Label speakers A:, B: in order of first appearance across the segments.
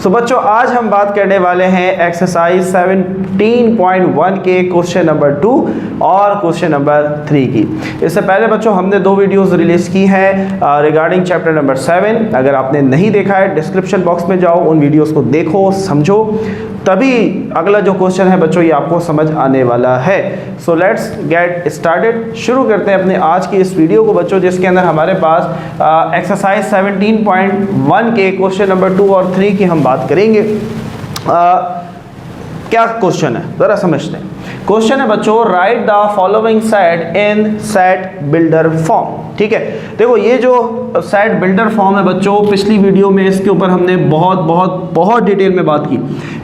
A: तो बच्चों आज हम बात करने वाले हैं एक्सरसाइज 17.1 के क्वेश्चन नंबर 2 और क्वेश्चन नंबर 3 की। इससे पहले बच्चों हमने 2 वीडियोस रिलीज की हैं रिगार्डिंग चैप्टर नंबर 7। अगर आपने नहीं देखा है डिस्क्रिप्शन बॉक्स में जाओ, उन वीडियोस को देखो, समझो, तभी अगला जो क्वेश्चन है बच्चों ये आपको समझ आने वाला है। So let's get started. शुरू करते हैं अपने आज की इस वीडियो को बच्चों, जिसके अंदर हमारे पास एक्सरसाइज 17.1 के क्वेश्चन नंबर 2 और 3 की हम बात करेंगे। क्या क्वेश्चन है जरा समझते हैं। क्वेश्चन है बच्चों, right the following set in set builder form. ठीक है, देखो ये जो सेट बिल्डर फॉर्म है बच्चों, पिछली वीडियो में इसके ऊपर हमने बहुत डिटेल में बात की।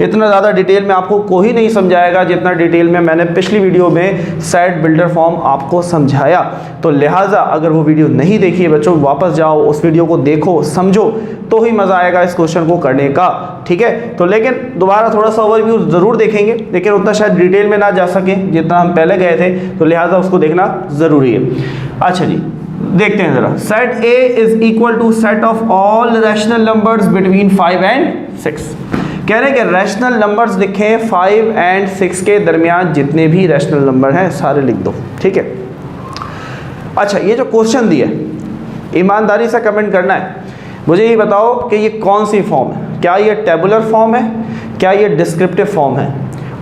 A: इतना ज़्यादा डिटेल में आपको कोई नहीं समझाएगा जितना डिटेल में मैंने पिछली वीडियो में सेट बिल्डर फॉर्म आपको समझाया। तो लिहाजा अगर वो वीडियो नहीं देखी है बच्चों, वापस जाओ, उस वीडियो को देखो, समझो, तो ही मज़ा आएगा इस क्वेश्चन को करने का। ठीक है, तो लेकिन दोबारा थोड़ा सा ओवरव्यू ज़रूर देखेंगे, लेकिन उतना शायद डिटेल में ना जा सके जितना हम पहले गए थे, तो लिहाजा उसको देखना ज़रूरी है। अच्छा जी, देखते हैं जरा। Set A is equal to set of all rational numbers between 5 and 6। कह रहे हैं कि रैशनल नंबर्स लिखें 5 एंड 6 के दरमियान जितने भी रैशनल नंबर हैं सारे लिख दो। ठीक है, अच्छा ये जो क्वेश्चन दिया है ईमानदारी से कमेंट करना है, मुझे ये बताओ कि ये कौन सी फॉर्म है। क्या ये टेबुलर फॉर्म है, क्या ये डिस्क्रिप्टिव फॉर्म है,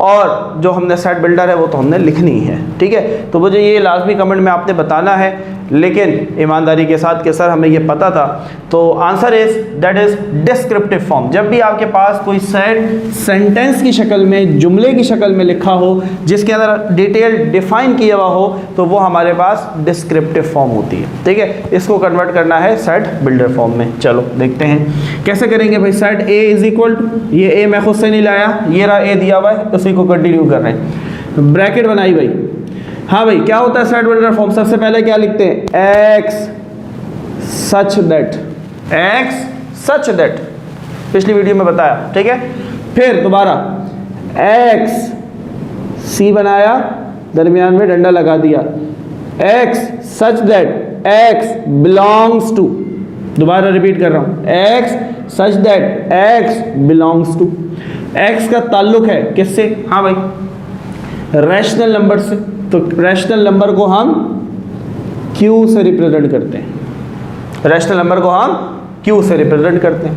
A: और जो हमने सेट बिल्डर है वो तो हमने लिखनी है। ठीक है, तो मुझे ये लाजमी कमेंट में आपने बताना है, लेकिन ईमानदारी के साथ कि सर हमें ये पता था। तो answer is that is descriptive form. जब भी आपके पास कोई सेट सेंटेंस की शक्ल में, जुमले की शक्ल में लिखा हो, जिसके अंदर डिटेल डिफाइन किया हुआ हो, तो वो हमारे पास डिस्क्रिप्टिव फॉर्म होती है। ठीक है, इसको कन्वर्ट करना है सेट बिल्डर फॉर्म में। चलो देखते हैं कैसे करेंगे भाई। Set A is equal to, ये ए मैं खुद से नहीं लाया, ये रहा ए दिया हुआ है, उसी को कंटिन्यू कर रहे हैं। ब्रैकेट बनाई भाई। हाँ भाई, क्या होता है सेट बिल्डर फॉर्म? सबसे पहले क्या लिखते हैं? X such that, x such that, पिछली वीडियो में बताया। ठीक है, फिर दोबारा एक्स सी बनाया, दरमियान में डंडा लगा दिया, x such that x belongs to, दोबारा रिपीट कर रहा हूं, x such that x belongs to. X का ताल्लुक है किससे? हाँ भाई, रैशनल नंबर से। तो रैशनल नंबर को हम Q से रिप्रेजेंट करते हैं, रैशनल नंबर को हम Q से रिप्रेजेंट करते हैं।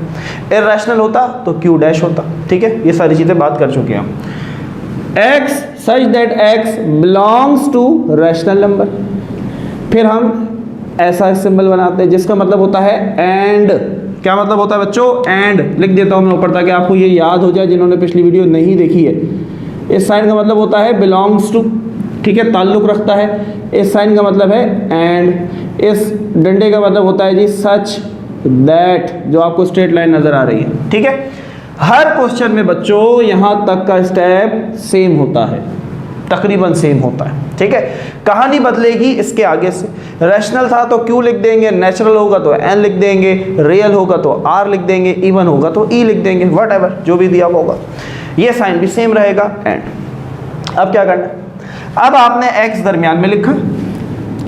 A: इरैशनल होता तो Q डैश होता। ठीक है, ये सारी चीज़ें बात कर चुके हैं हम। X such that X belongs to rational number. फिर हम ऐसा सिंबल बनाते हैं जिसका मतलब होता है एंड। क्या मतलब होता है बच्चों? एंड। लिख देता हूँ मैं ऊपर ताकि आपको ये याद हो जाए जिन्होंने पिछली वीडियो नहीं देखी है। इस साइन का मतलब होता है बिलोंग्स टू, ठीक है, ताल्लुक रखता है। इस साइन का मतलब है एंड। इस डंडे का मतलब होता है जी सच दैट, जो आपको स्ट्रेट लाइन नजर आ रही है। ठीक है, हर क्वेश्चन में बच्चों यहाँ तक का स्टेप सेम होता है, तकरीबन सेम होता है। ठीक है, कहानी बदलेगी इसके आगे से। रैशनल था तो Q लिख देंगे, नेचुरल होगा तो N लिख देंगे, रियल होगा तो R लिख देंगे, इवन होगा तो E लिख देंगे, व्हाटएवर जो भी दिया होगा। ये साइन भी सेम रहेगा, एंड। अब क्या करना है? अब आपने x दरमियान में लिखा,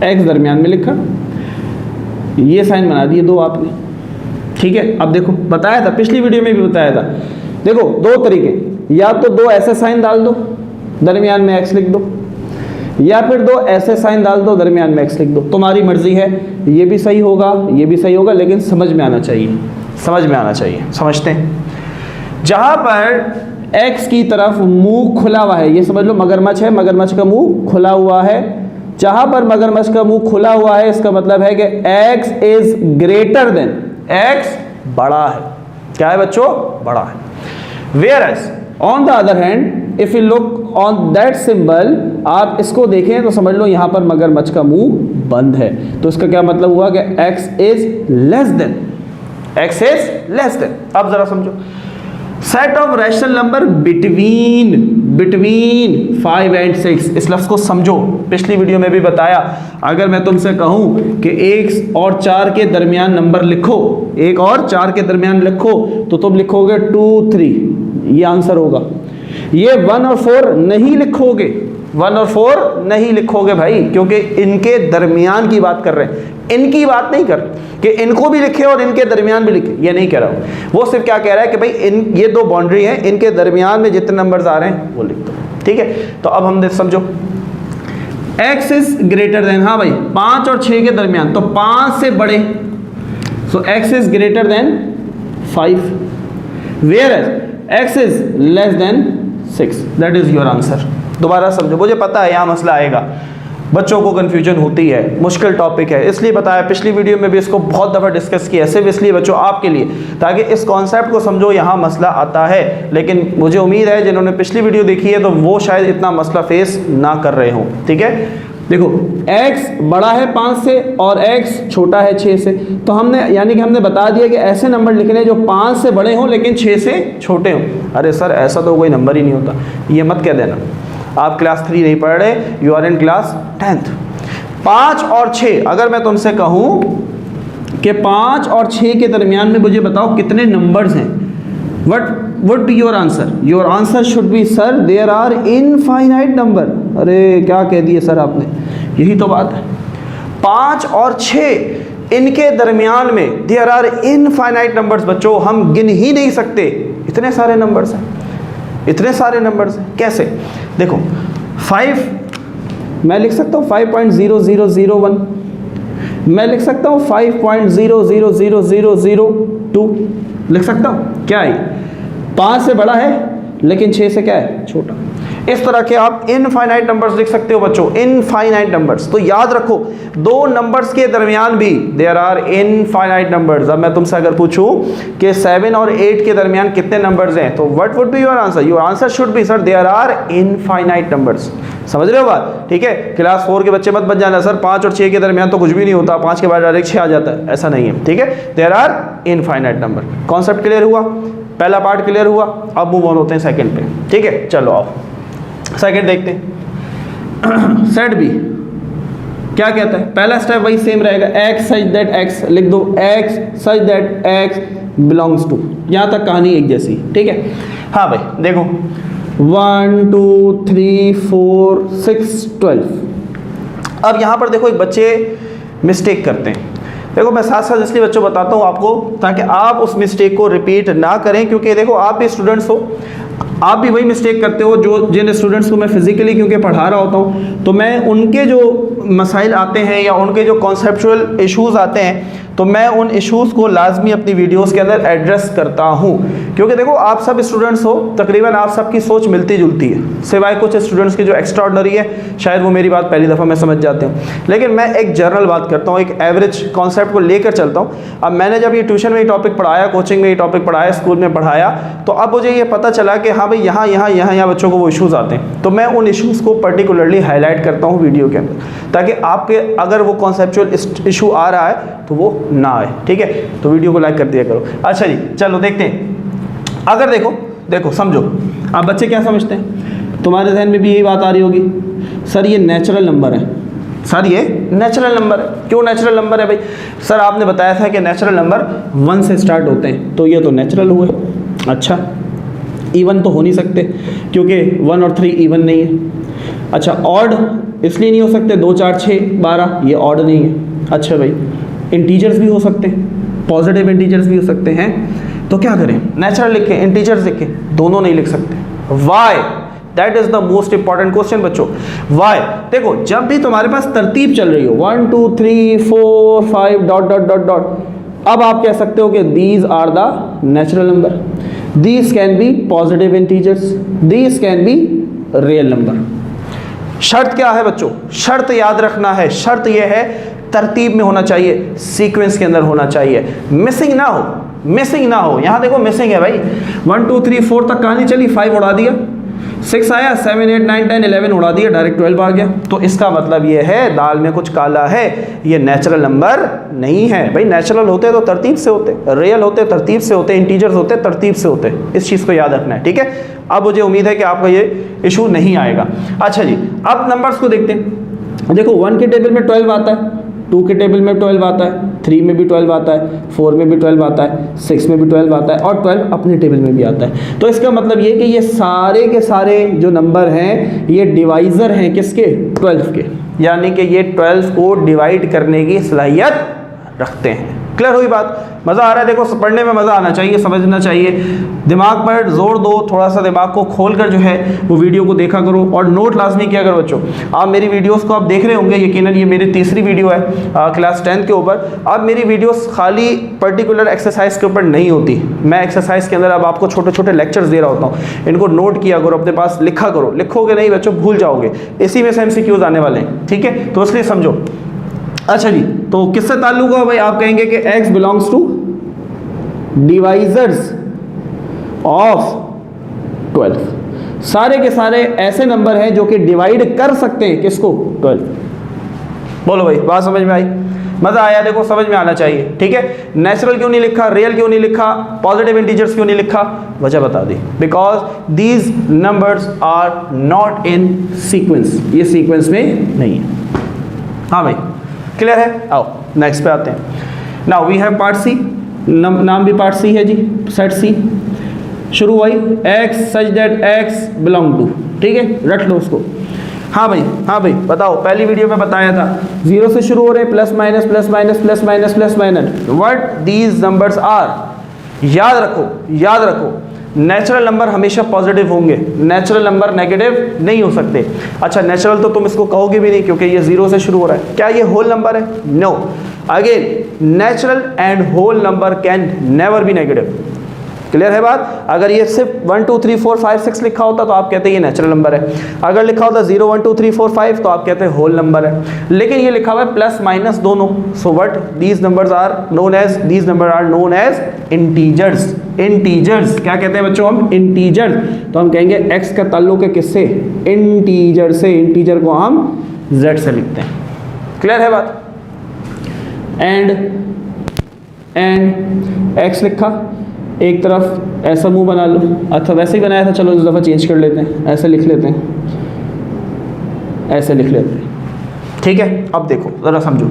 A: x दरमियान में लिखा, ये साइन बना दिए दो आपने। ठीक है, अब देखो बताया था, पिछली वीडियो में भी बताया था। देखो दो तरीके, या तो दो ऐसे साइन डाल दो, दरमियान में x लिख दो, या फिर दो ऐसे साइन डाल दो, दरमियान में x लिख दो। तुम्हारी मर्जी है, ये भी सही होगा, ये भी सही होगा, लेकिन समझ में आना चाहिए, समझ में आना चाहिए। समझते हैं, जहां पर x की तरफ मुंह खुला हुआ है, ये समझ लो मगरमच्छ है, मगरमच्छ का मुंह खुला हुआ है। जहां पर मगरमच्छ का मुंह खुला हुआ है, इसका मतलब है कि x is greater then, x बड़ा है। क्या है बच्चों? बड़ा है। Whereas on the other hand if you look on that symbol, आप इसको देखें तो समझ लो यहां पर मगरमच्छ का मुंह बंद है। तो इसका क्या मतलब हुआ कि x is less then, x is less then. अब जरा समझो, set of rational number between 5 and 6, इस लफ्ज़ को समझो। पिछली वीडियो में भी बताया, अगर मैं तुमसे कहूं कि 1 और 4 के दरमियान नंबर लिखो, 1 और 4 के दरमियान लिखो, तो तुम लिखोगे 2 3, ये आंसर होगा। ये 1 और 4 नहीं लिखोगे, 1 और 4 नहीं लिखोगे भाई, क्योंकि इनके दरमियान की बात कर रहे हैं, इनकी बात नहीं कर कि इनको भी लिखे और इनके दरमियान भी लिखे, ये नहीं कह रहा हूँ। वो सिर्फ क्या कह रहा है कि भाई ये दो बाउंड्री है, इनके दरमियान में जितने नंबर्स आ रहे हैं वो लिख दो, ठीक है। तो अब हम समझो x इज ग्रेटर देन, हाँ भाई 5 और 6 के दरमियान, तो 5 से बड़े, so x is greater than 5, whereas x is less than 6, that is your answer. दोबारा समझो, मुझे पता है यहाँ मसला आएगा, बच्चों को कन्फ्यूजन होती है, मुश्किल टॉपिक है, इसलिए बताया। पिछली वीडियो में भी इसको बहुत दफ़ा डिस्कस किया, सिर्फ इसलिए बच्चों आपके लिए, ताकि इस कॉन्सेप्ट को समझो, यहाँ मसला आता है। लेकिन मुझे उम्मीद है जिन्होंने पिछली वीडियो देखी है तो वो शायद इतना मसला फेस ना कर रहे हों, ठीक है। देखो x बड़ा है 5 से और x छोटा है 6 से, तो हमने यानी कि हमने बता दिया कि ऐसे नंबर लिखने जो 5 से बड़े हों लेकिन 6 से छोटे हों। अरे सर ऐसा तो कोई नंबर ही नहीं होता, ये मत कह देना, आप क्लास 3 नहीं पढ़ रहे, you are in class 10th। 5 और 6, अगर मैं तुमसे कहूँ कि 5 और 6 के दरमियान में मुझे बताओ कितने नंबर्स हैं, what would be your answer? Your answer should be sir there are infinite number. अरे क्या कह दिए सर आपने, यही तो बात है। 5 और 6 इनके दरमियान में देयर आर इनफाइनाइट नंबर्स बच्चों, हम गिन ही नहीं सकते, इतने सारे नंबर्स हैं, इतने सारे नंबर्स हैं। कैसे? देखो 5 मैं लिख सकता हूँ 5.00001, मैं लिख सकता हूँ 5.0000002 लिख सकता हूँ, क्या है 5 से बड़ा है लेकिन 6 से क्या है छोटा। इस तरह के आप इनफाइनाइट नंबर्स लिख सकते हो बच्चों, इनफाइनाइट नंबर्स। तो याद रखो दो नंबर्स के दरमियान भी देयर आर इनफाइनाइट नंबर्स। अब मैं तुमसे अगर पूछूं कि 7 और 8 के दरमियान कितने नंबर्स हैं, तो what would be your answer? Your answer should be sir there are infinite numbers. समझ रहे हो बात? ठीक है, क्लास 4 के बच्चे मत बन जाना सर 5 और 6 के दरमियान तो कुछ भी नहीं होता, 5 के बाद डायरेक्ट 6 आ जाता है, ऐसा नहीं है। ठीक है, there are infinite number. Concept clear हुआ, पहला पार्ट क्लियर हुआ। अब मूव ऑन होते हैं सेकंड पे। ठीक है, चलो आओ सेकंड देखते हैं। सेट बी क्या कहता है? पहला स्टेप वही सेम रहेगा, एक्स सच दैट एक्स लिख दो, x such that x belongs to, यहाँ तक कहानी एक जैसी। ठीक है, हाँ भाई देखो 1 2 3 4 6 12। अब यहाँ पर देखो एक बच्चे मिस्टेक करते हैं। देखो मैं साथ साथ इसलिए बच्चों बताता हूँ आपको ताकि आप उस मिस्टेक को रिपीट ना करें, क्योंकि देखो आप भी स्टूडेंट्स हो, आप भी वही मिस्टेक करते हो जो जिन स्टूडेंट्स को मैं फिजिकली क्योंकि पढ़ा रहा होता हूँ, तो मैं उनके जो मसाइल आते हैं या उनके जो कॉन्सेप्चुअल इश्यूज़ आते हैं तो मैं उन इश्यूज़ को लाजमी अपनी वीडियोस के अंदर एड्रेस करता हूँ। क्योंकि देखो आप सब स्टूडेंट्स हो, तकरीबन आप सबकी सोच मिलती जुलती है, सिवाय कुछ स्टूडेंट्स की जो एक्स्ट्राऑर्डिनरी है, शायद वो मेरी बात पहली दफ़ा मैं समझ जाते हूँ, लेकिन मैं एक जनरल बात करता हूँ, एक एवरेज कॉन्सेप्ट को लेकर चलता हूँ। अब मैंने जब ये ट्यूशन में ये टॉपिक पढ़ाया, कोचिंग में ये टॉपिक पढ़ाया, स्कूल में पढ़ाया, तो अब मुझे ये पता चला कि हाँ भाई यहाँ बच्चों को वो इशूज़ आते हैं, तो मैं उन इशूज़ को पर्टिकुलरली हाईलाइट करता हूँ वीडियो के अंदर, ताकि आपके अगर वो कॉन्सेप्चुअल इशू आ रहा है तो वो ना आए। ठीक है, तो वीडियो को लाइक कर दिया करो। अच्छा जी चलो देखते हैं। अगर देखो समझो, आप बच्चे क्या समझते हैं, तुम्हारे जहन में भी यही बात आ रही होगी, सर ये नेचुरल नंबर है, सर ये नेचुरल नंबर है। क्यों नेचुरल नंबर है भाई? सर आपने बताया था कि नेचुरल नंबर 1 से स्टार्ट होते हैं, तो ये तो नेचुरल हुए। अच्छा, इवन तो हो नहीं सकते क्योंकि 1 और 3 इवन नहीं है। अच्छा, ऑड इसलिए नहीं हो सकते, 2 4 6 12, ये ऑड नहीं है। अच्छा भाई, इंटीजर्स भी हो सकते हैं, पॉजिटिव इंटीजर्स भी हो सकते हैं, तो क्या करें? नेचुरल लिखें, इंटीजर्स लिखें, दोनों नहीं लिख सकते। Why? That is the most important question बच्चों। वाई? देखो जब भी तुम्हारे पास तरतीब चल रही हो 1 2 3 4 5 डॉट डॉट डॉट डॉट, अब आप कह सकते हो कि these are the natural number, these can be positive integers, these can be real number. शर्त क्या है बच्चों? शर्त याद रखना है, शर्त यह है तरतीब में होना चाहिए, सीक्वेंस के अंदर होना चाहिए, मिसिंग ना हो, मिसिंग ना हो। यहां देखो मिसिंग है भाई, 1 2 3 4 तक कहानी चली, 5 उड़ा दिया, 6 आया, 7 8 9 10 11 उड़ा दिया, डायरेक्ट 12 आ गया, तो इसका मतलब ये है दाल में कुछ काला है, ये नेचुरल नंबर नहीं है भाई। नेचुरल होते तो तरतीब से होते, रियल होते तरतीब से होते, इंटीजर्स होते तरतीब से होते, इस चीज़ को याद रखना है। ठीक है, अब मुझे उम्मीद है कि आपका ये इशू नहीं आएगा। अच्छा जी, अब नंबर्स को देखते हैं। देखो 1 के टेबल में 12 आता है, 2 के टेबल में 12 आता है, 3 में भी 12 आता है, 4 में भी 12 आता है, 6 में भी 12 आता है और 12 अपने टेबल में भी आता है। तो इसका मतलब ये कि ये सारे के सारे जो नंबर हैं ये डिवाइज़र हैं किसके? 12 के, यानी कि ये 12 को डिवाइड करने की सलाहियत रखते हैं। क्लियर हुई बात? मज़ा आ रहा है? देखो पढ़ने में मज़ा आना चाहिए, समझना चाहिए, दिमाग पर जोर दो, थोड़ा सा दिमाग को खोल कर जो है वो वीडियो को देखा करो और नोट लाजमी किया करो बच्चों। आप मेरी वीडियोस को आप देख रहे होंगे, यकीनन ये मेरी तीसरी वीडियो है क्लास 10 के ऊपर। अब मेरी वीडियोस खाली पर्टिकुलर एक्सरसाइज के ऊपर नहीं होती, मैं एक्सरसाइज के अंदर अब आपको छोटे छोटे लेक्चर्स दे रहा होता हूँ, इनको नोट किया करो, अपने पास लिखा करो, लिखोगे नहीं बच्चों भूल जाओगे, इसी में से MCQs आने वाले हैं, ठीक है? तो इसलिए समझो। अच्छा जी, तो किससे ताल्लुक है भाई? आप कहेंगे कि x belongs to divisors of 12। सारे के सारे ऐसे नंबर हैं जो कि डिवाइड कर सकते हैं किसको? 12। बोलो भाई, बात समझ में आई? मज़ा आया? देखो समझ में आना चाहिए, ठीक है? नेचुरल क्यों नहीं लिखा, रियल क्यों नहीं लिखा, पॉजिटिव इंटीजर्स क्यों नहीं लिखा? वजह बता दी, because these numbers are not in sequence, ये सीक्वेंस में नहीं है। हाँ भाई, क्लियर है? आओ नेक्स्ट पे आते हैं। Now we have part C, नाम भी पार्ट सी है जी, सेट सी। शुरू हुई x such that x belong to, ठीक है? रट लो उसको। हाँ भाई बताओ, पहली वीडियो में बताया था 0 से शुरू हो रहे, plus minus plus minus plus minus plus minus, what these numbers are. याद रखो नेचुरल नंबर हमेशा पॉजिटिव होंगे, नेचुरल नंबर नेगेटिव नहीं हो सकते। अच्छा, नेचुरल तो तुम इसको कहोगे भी नहीं क्योंकि ये 0 से शुरू हो रहा है। क्या ये होल नंबर है? No. Again, natural and whole number can never be negative. Clear है बात? अगर ये सिर्फ 1 2 3 4 5 6 लिखा होता तो आप कहते हैं ये नेचुरल नंबर है। अगर लिखा होता 0 1 2 3 4 5 तो आप कहते हैं होल नंबर है। लेकिन ये लिखा हुआ है प्लस माइनस दोनों, so what these numbers are known as, these number are known as integers. Integers क्या कहते हैं बच्चों? हम इंटीजर। तो हम कहेंगे x का ताल्लुक है किससे? इंटीजर से। इंटीजर को हम z से लिखते हैं। क्लियर है बात? एंड x लिखा, एक तरफ ऐसा मुंह बना लो, अथवा वैसे ही बनाया था, चलो इस दफ़ा चेंज कर लेते हैं, ऐसे लिख लेते हैं, ऐसे लिख लेते हैं, ठीक है? अब देखो ज़रा समझो,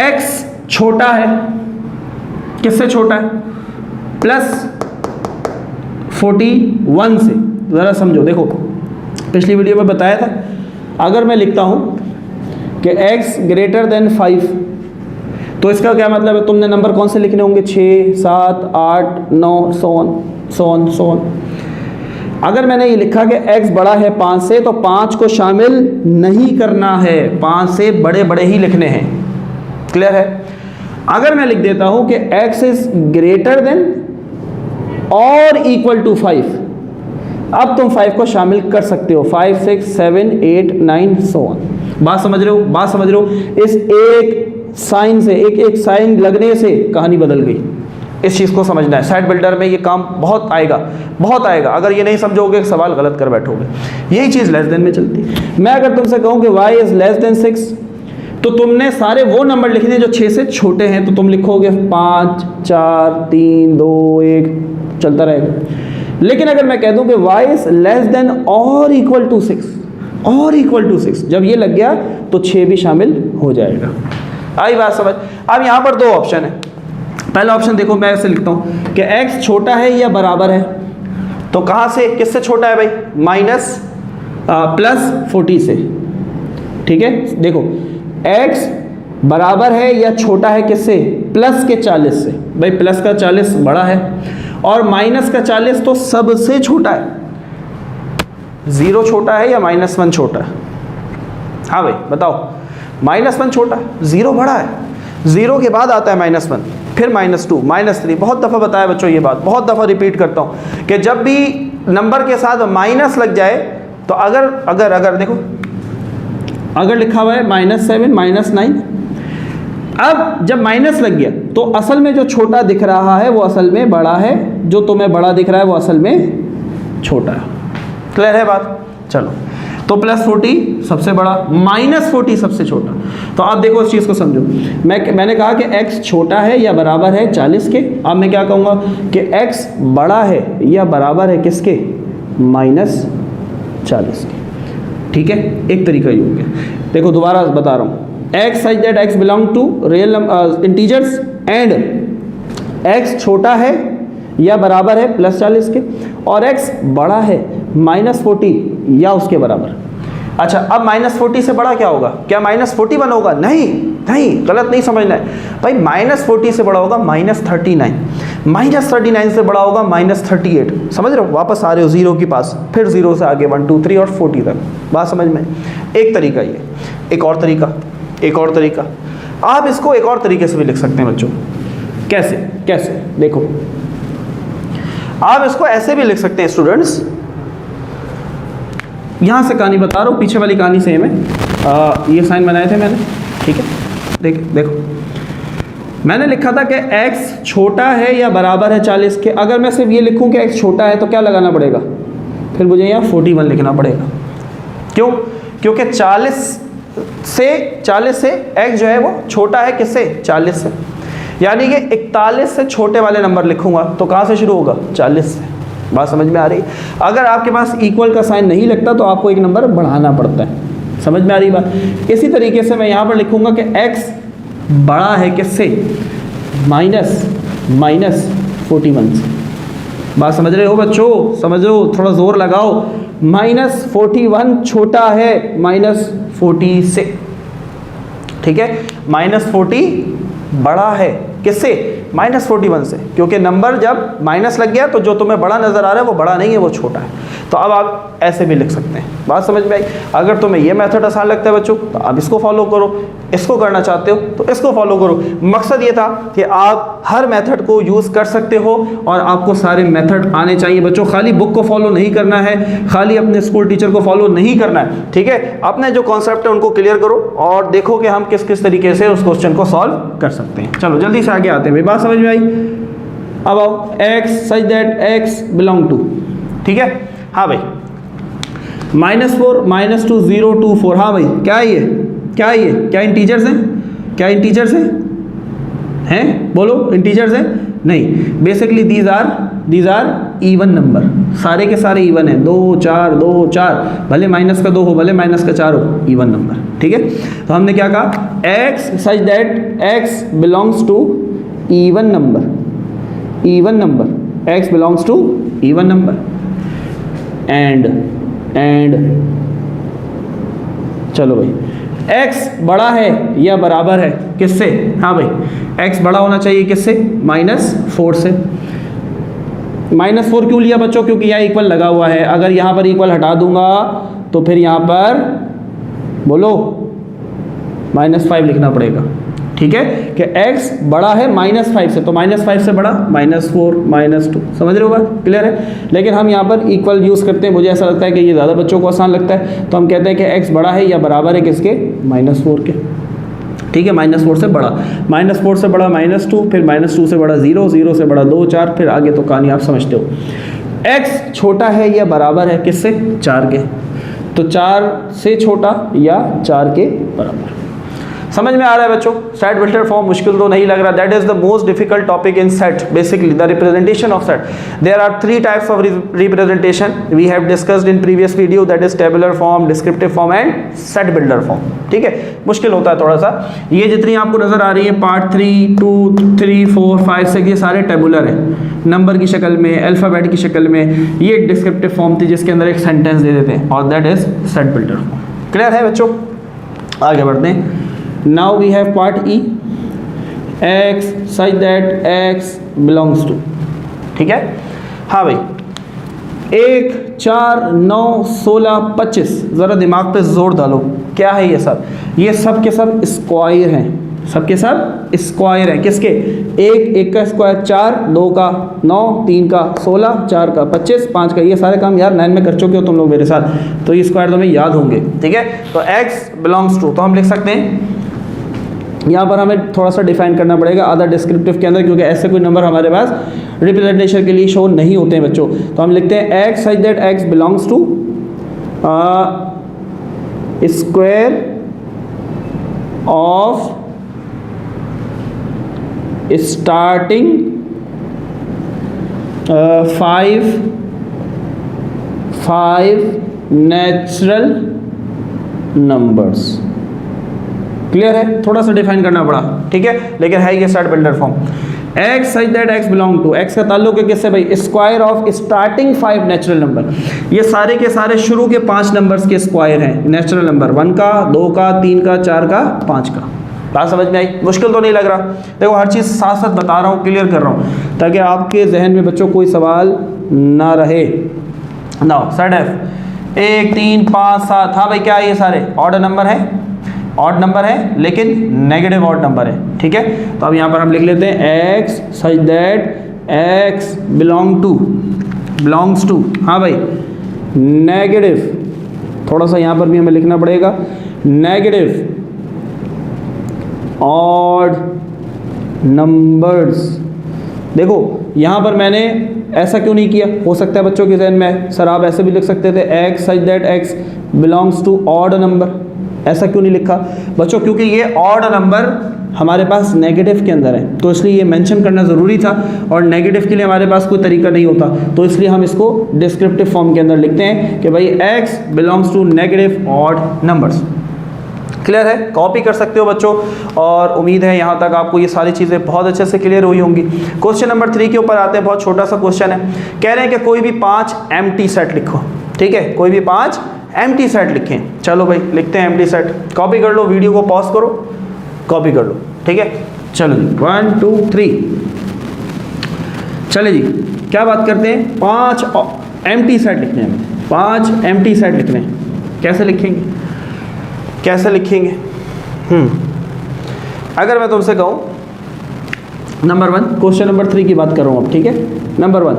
A: x छोटा है, किससे छोटा है? प्लस 41 से। ज़रा समझो, देखो पिछली वीडियो में बताया था, अगर मैं लिखता हूँ कि x ग्रेटर देन 5 तो इसका क्या मतलब है? तुमने नंबर कौन से लिखने होंगे? 6 7 8 9 सो ऑन। अगर मैंने ये लिखा कि x बड़ा है 5 से तो 5 को शामिल नहीं करना है, 5 से बड़े बड़े ही लिखने हैं। क्लियर है? अगर मैं लिख देता हूं कि x इज ग्रेटर देन और इक्वल टू 5, अब तुम 5 को शामिल कर सकते हो, 5 6 7 8 9 सो ऑन। बात समझ रहे हो? इस एक साइन से, एक साइन लगने से कहानी बदल गई। इस चीज़ को समझना है। सेट बिल्डर में ये काम बहुत आएगा। अगर ये नहीं समझोगे सवाल गलत कर बैठोगे। यही चीज़ लेस देन में चलती है। मैं अगर तुमसे कहूँ कि y इज़ लेस देन 6 तो तुमने सारे वो नंबर लिखने जो 6 से छोटे हैं, तो तुम लिखोगे 5 4 3 2 1, चलता रहेगा। लेकिन अगर मैं कह दूं कि y इज़ लेस देन और इक्वल टू 6, जब ये लग गया तो 6 भी शामिल हो जाएगा। आई बात समझ? अब यहाँ पर दो ऑप्शन है। पहला ऑप्शन देखो, मैं ऐसे लिखता हूँ कि x छोटा है या बराबर है, तो कहाँ से, किससे छोटा है भाई? माइनस प्लस 40 से। ठीक है, देखो x बराबर है या छोटा है किससे? प्लस के 40 से। भाई प्लस का 40 बड़ा है और माइनस का 40 तो सबसे छोटा है। 0 छोटा है या -1 छोटा है? हाँ भाई बताओ, -1 छोटा है, 0 बड़ा है, 0 के बाद आता है -1, फिर -2, -3। बहुत दफ़ा बताया बच्चों ये बात, बहुत दफ़ा रिपीट करता हूँ कि जब भी नंबर के साथ माइनस लग जाए तो अगर देखो, अगर लिखा हुआ है -7 -9, अब जब माइनस लग गया तो असल में जो छोटा दिख रहा है वो असल में बड़ा है, जो तुम्हें बड़ा दिख रहा है वो असल में छोटा है। क्लियर है बात? चलो, तो +40 सबसे बड़ा, -40 सबसे छोटा। तो आप देखो इस चीज़ को समझो। मैंने कहा कि x छोटा है या बराबर है 40 के। अब मैं क्या कहूँगा कि x बड़ा है या बराबर है किसके? -40 के। ठीक है, एक तरीका ये हो गया। देखो दोबारा बता रहा हूँ, x such that x belong to real integers and x छोटा है या बराबर है +40 के और x बड़ा है -40 या उसके बराबर। अच्छा, अब -40 से बड़ा क्या होगा? क्या -41 होगा? नहीं नहीं, गलत नहीं समझना है भाई। -40 से बड़ा होगा -39, -39 से बड़ा होगा -38। समझ रहे हो? वापस आ रहे हो 0 के पास, फिर 0 से आगे 1 2 3 और 40 तक। बात समझ में? एक तरीका ये, एक और तरीका आप इसको एक और तरीके से भी लिख सकते हैं बच्चों। कैसे कैसे देखो, आप इसको ऐसे भी लिख सकते हैं स्टूडेंट्स। यहाँ से कहानी बता रहा हूँ, पीछे वाली कहानी सेम है। ये साइन बनाए थे मैंने, ठीक है। देखो मैंने लिखा था कि x छोटा है या बराबर है 40 के। अगर मैं सिर्फ ये लिखूं कि x छोटा है तो क्या लगाना पड़ेगा? फिर मुझे यहाँ 41 लिखना पड़ेगा। क्यों? क्योंकि 40 से x जो है वो छोटा है किससे? 40 से। यानी कि 41 से छोटे वाले नंबर लिखूंगा तो कहाँ से शुरू होगा? 40 से। बात समझ में आ रही? अगर आपके पास इक्वल का साइन नहीं लगता तो आपको एक नंबर बढ़ाना पड़ता है। समझ में आ रही बात? इसी तरीके से मैं यहाँ पर लिखूंगा कि x बड़ा है किससे? -41 से। बात समझ रहे हो बच्चों? समझो, थोड़ा जोर लगाओ। -41 छोटा है -40 से, ठीक है। -40 बड़ा है किससे? -41 से। क्योंकि नंबर जब माइनस लग गया तो जो तुम्हें बड़ा नज़र आ रहा है वो बड़ा नहीं है, वो छोटा है। तो अब आप ऐसे भी लिख सकते हैं। बात समझ में आई? अगर तुम्हें ये मेथड आसान लगता है बच्चों तो आप इसको फॉलो करो, इसको करना चाहते हो तो इसको फॉलो करो। मकसद ये था कि आप हर मेथड को यूज़ कर सकते हो और आपको सारे मेथड आने चाहिए बच्चों। खाली बुक को फॉलो नहीं करना है, खाली अपने स्कूल टीचर को फॉलो नहीं करना है, ठीक है। अपने जो कॉन्सेप्ट है उनको क्लियर करो और देखो कि हम किस किस तरीके से उस क्वेश्चन को सॉल्व कर सकते हैं। चलो जल्दी से आगे आते हैं भाई। बात समझ में आई? अब आओ, x such that x belong to, ठीक है। हाँ भाई, -4 -2 0 2 4। हाँ भाई, क्या है ये? क्या है ये? क्या इंटीजर्स हैं? क्या इंटीजर्स हैं? बोलो, इंटीजर्स हैं? नहीं, basically these are even number. सारे के सारे इवन हैं। 2 4 2 4, भले माइनस का 2 हो, भले माइनस का 4 हो, इवन नंबर, ठीक है। तो हमने क्या कहा? x such that x belongs to even number, x belongs to even number and चलो भाई, x बड़ा है या बराबर है किससे? हाँ भाई, x बड़ा होना चाहिए किससे? -4 से। -4 क्यों लिया बच्चों? क्योंकि यहाँ इक्वल लगा हुआ है। अगर यहाँ पर इक्वल हटा दूंगा तो फिर यहाँ पर बोलो -5 लिखना पड़ेगा, ठीक है। कि x बड़ा है -5 से, तो -5 से बड़ा -4 -2। समझ रहे हो बात? क्लियर है? लेकिन हम यहाँ पर इक्वल यूज़ करते हैं। मुझे ऐसा लगता है कि ये ज़्यादा बच्चों को आसान लगता है, तो हम कहते हैं कि x बड़ा है या बराबर है किसके? -4 के, ठीक है। -4 से बड़ा, -4 से बड़ा -2, फिर -2 से बड़ा 0, 0 से बड़ा 2 4, फिर आगे तो कहानी आप समझते हो। x छोटा है या बराबर है किससे? 4 के। तो 4 से छोटा या 4 के बराबर। समझ में आ रहा है बच्चों? सेट बिल्डर फॉर्म मुश्किल तो नहीं लग रहा? That is the most difficult topic in set, basically the representation of set. There are 3 types of representation we have discussed in previous video, that is tabular form, descriptive form and set builder form, ठीक है। मुश्किल होता है थोड़ा सा। ये जितनी आपको नजर आ रही है पार्ट 3 2 3 4 5 6, ये सारे टेबुलर हैं, नंबर की शक्ल में, अल्फाबेट की शक्ल में। ये एक डिस्क्रिप्टिव फॉर्म थी जिसके अंदर एक सेंटेंस दे देते हैं और that is set builder form. Clear है बच्चों? आगे बढ़ते हैं। Now we have part E, x such that x belongs to, ठीक है। हाँ भाई, 1 4 9 16 25, ज़रा दिमाग पे जोर डालो। क्या है ये सब? ये सब के सब स्क्वायर हैं, सब के सब स्क्वायर हैं। किसके? 1 का स्क्वायर 4, 2 का 9, 3 का 16, 4 का 25, 5 का। ये सारे काम यार 9 में कर चुके हो तुम लोग मेरे साथ, तो ये स्क्वायर तुम्हें याद होंगे, ठीक है। तो x बिलोंग्स टू, तो हम लिख सकते हैं यहाँ पर हमें थोड़ा सा डिफाइन करना पड़ेगा अदर डिस्क्रिप्टिव के अंदर, क्योंकि ऐसे कोई नंबर हमारे पास रिप्रेजेंटेशन के लिए शो नहीं होते हैं बच्चों। तो हम लिखते हैं x such that x belongs to square of starting 5 natural numbers, clear है, थोड़ा सा डिफाइन करना पड़ा, ठीक है, लेकिन है ये set builder form. x such that x belong to, x का ताल्लुक है किससे भाई, square of starting 5 natural number. ये सारे के सारे शुरू के 5 नंबर्स के स्क्वायर हैं, नेचुरल नंबर 1 का, 2 का, 3 का, 4 का, 5 का। बात समझ में आई? मुश्किल तो नहीं लग रहा? देखो हर चीज़ साथ साथ बता रहा हूँ, क्लियर कर रहा हूँ, ताकि आपके जहन में बच्चों कोई सवाल ना रहे। नाउ सेट f 1 3 5 7, हाँ भाई क्या ये सारे ऑड नंबर है, ऑड नंबर है लेकिन नेगेटिव ऑड नंबर है, ठीक है। तो अब यहाँ पर हम लिख लेते हैं x such that x belongs to, हाँ भाई नेगेटिव, थोड़ा सा यहाँ पर भी हमें लिखना पड़ेगा, नेगेटिव ऑड नंबर्स। देखो यहाँ पर मैंने ऐसा क्यों नहीं किया, हो सकता है बच्चों के जहन में सर आप ऐसे भी लिख सकते थे x such that x belongs to odd number, ऐसा क्यों नहीं लिखा बच्चों, क्योंकि ये ऑड नंबर हमारे पास नेगेटिव के अंदर है, तो इसलिए ये मेंशन करना ज़रूरी था, और नेगेटिव के लिए हमारे पास कोई तरीका नहीं होता, तो इसलिए हम इसको डिस्क्रिप्टिव फॉर्म के अंदर लिखते हैं कि भाई x belongs to negative odd numbers. Clear है? कॉपी कर सकते हो बच्चों, और उम्मीद है यहाँ तक आपको ये सारी चीज़ें बहुत अच्छे से क्लियर हुई होंगी। क्वेश्चन नंबर 3 के ऊपर आते हैं, बहुत छोटा सा क्वेश्चन है, कह रहे हैं कि कोई भी 5 एम्प्टी सेट लिखो, ठीक है, कोई भी 5 एम्प्टी सेट लिखें। चलो भाई लिखते हैं एम्प्टी सेट, कॉपी कर लो, वीडियो को पॉज करो, कॉपी कर लो, ठीक है। चलो जी 1 2 3, चले जी क्या बात करते हैं, 5 एम्प्टी सेट लिखने हैं, 5 एम्प्टी सेट लिखने हैं, कैसे लिखेंगे, कैसे लिखेंगे? अगर मैं तुमसे कहूँ नंबर 1, क्वेश्चन नंबर 3 की बात कर रहा हूँ अब, ठीक है। नंबर 1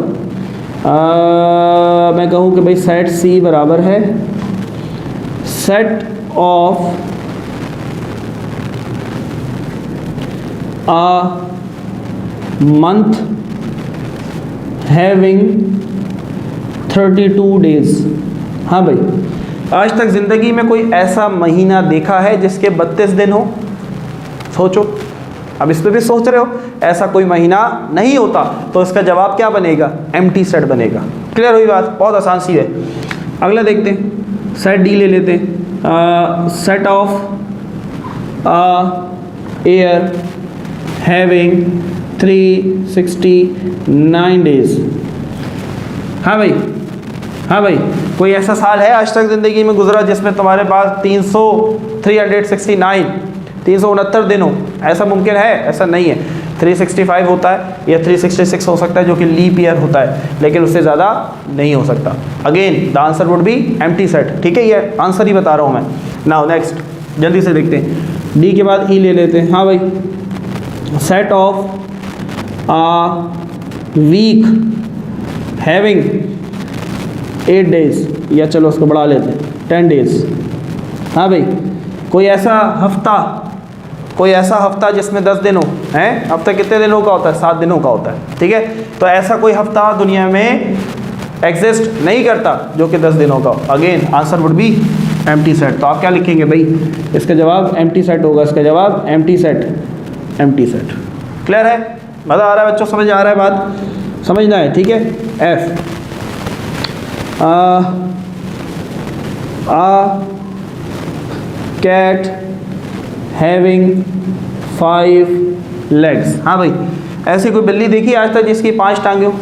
A: मैं कहूँ कि भाई सेट C बराबर है set of a month having 32 days। हाँ भाई, आज तक ज़िंदगी में कोई ऐसा महीना देखा है जिसके 32 दिन हो? सोचो, अब इस पर भी सोच रहे हो, ऐसा कोई महीना नहीं होता, तो इसका जवाब क्या बनेगा? एम्प्टी सेट बनेगा। क्लियर हुई बात? बहुत आसान सी है। अगला देखते हैं, सेट डी ले लेते हैं, set of year having 369 days. हाँ भाई, हाँ भाई, कोई ऐसा साल है आज तक ज़िंदगी में गुजरा जिसमें तुम्हारे पास 369 दिन हो? ऐसा मुमकिन है? ऐसा नहीं है। 365 होता है या 366 हो सकता है, जो कि लीप ईयर होता है, लेकिन उससे ज़्यादा नहीं हो सकता। Again the answer would be empty set, ठीक है, ये आंसर ही बता रहा हूँ मैं। नाउ नेक्स्ट जल्दी से देखते हैं, डी के बाद ई ले लेते हैं। हाँ भाई, set of a week having 8 days, या चलो उसको बढ़ा लेते हैं 10 डेज। हाँ भाई, कोई ऐसा हफ्ता जिसमें 10 दिन हो, हैं? हफ्ता कितने दिनों का होता है? 7 दिनों का होता है, ठीक है। तो ऐसा कोई हफ्ता दुनिया में एग्जिस्ट नहीं करता जो कि 10 दिनों का हो। Again answer would be empty set. तो आप क्या लिखेंगे भाई? इसका जवाब एम्प्टी सेट होगा, इसका जवाब एम्प्टी सेट। क्लियर है? मज़ा आ रहा है बच्चों? समझ आ रहा है बात? समझना है, ठीक है। एफ कैट हैविंग 5 legs। हाँ भाई, ऐसी कोई बिल्ली देखी आज तक जिसकी 5 टांगे हो?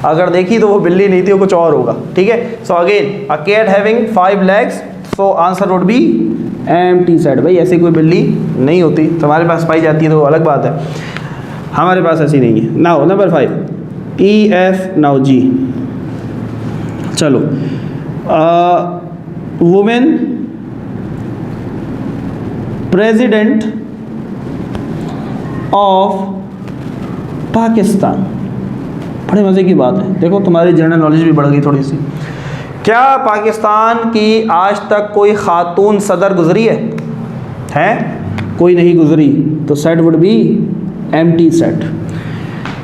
A: अगर देखी तो वो बिल्ली नहीं थी, वो कुछ और होगा, ठीक है। So again a cat having 5 legs, so answer would be empty set. भाई ऐसी कोई बिल्ली नहीं होती, तुम्हारे पास पाई जाती है तो अलग बात है, हमारे पास ऐसी नहीं है। Now number 5, E F now G. चलो, वुमेन प्रेसिडेंट ऑफ पाकिस्तान। बड़े मज़े की बात है, देखो तुम्हारी जनरल नॉलेज भी बढ़ गई थोड़ी सी। क्या पाकिस्तान की आज तक कोई खातून सदर गुजरी है? कोई नहीं गुजरी, तो set would be empty set.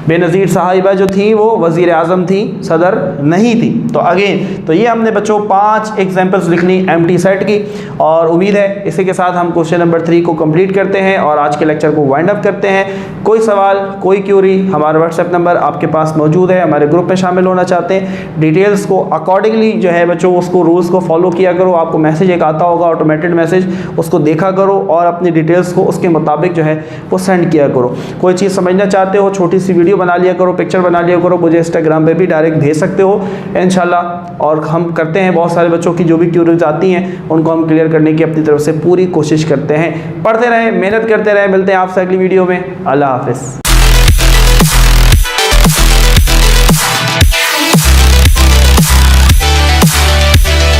A: Benazir साहिबा जो थी वो वज़ीर आज़म थी, सदर नहीं थी। तो अगेन तो ये हमने बच्चों 5 एग्जाम्पल्स लिखनी एम्प्टी सेट की, और उम्मीद है इसी के साथ हम क्वेश्चन नंबर 3 को कंप्लीट करते हैं और आज के लेक्चर को वाइंड अप करते हैं। कोई सवाल, कोई क्यूरी, हमारा व्हाट्सएप नंबर आपके पास मौजूद है। हमारे ग्रुप में शामिल होना चाहते हैं, डिटेल्स को अकॉर्डिंगली जो है बच्चों उसको रूल्स को फॉलो किया करो। आपको मैसेज एक आता होगा ऑटोमेटेड मैसेज, उसको देखा करो और अपनी डिटेल्स को उसके मुताबिक जो है वो सेंड किया करो। कोई चीज़ समझना चाहते हो, छोटी सी वीडियो बना लिया करो, पिक्चर बना लिया करो, मुझे इंस्टाग्राम पे भी डायरेक्ट भेज सकते हो इंशाल्लाह। और हम करते हैं बहुत सारे बच्चों की जो भी क्यूरीज आती हैं उनको हम क्लियर करने की अपनी तरफ से पूरी कोशिश करते हैं। पढ़ते रहें, मेहनत करते रहें। मिलते हैं आपसे अगली वीडियो में। अल्लाह हाफिज़।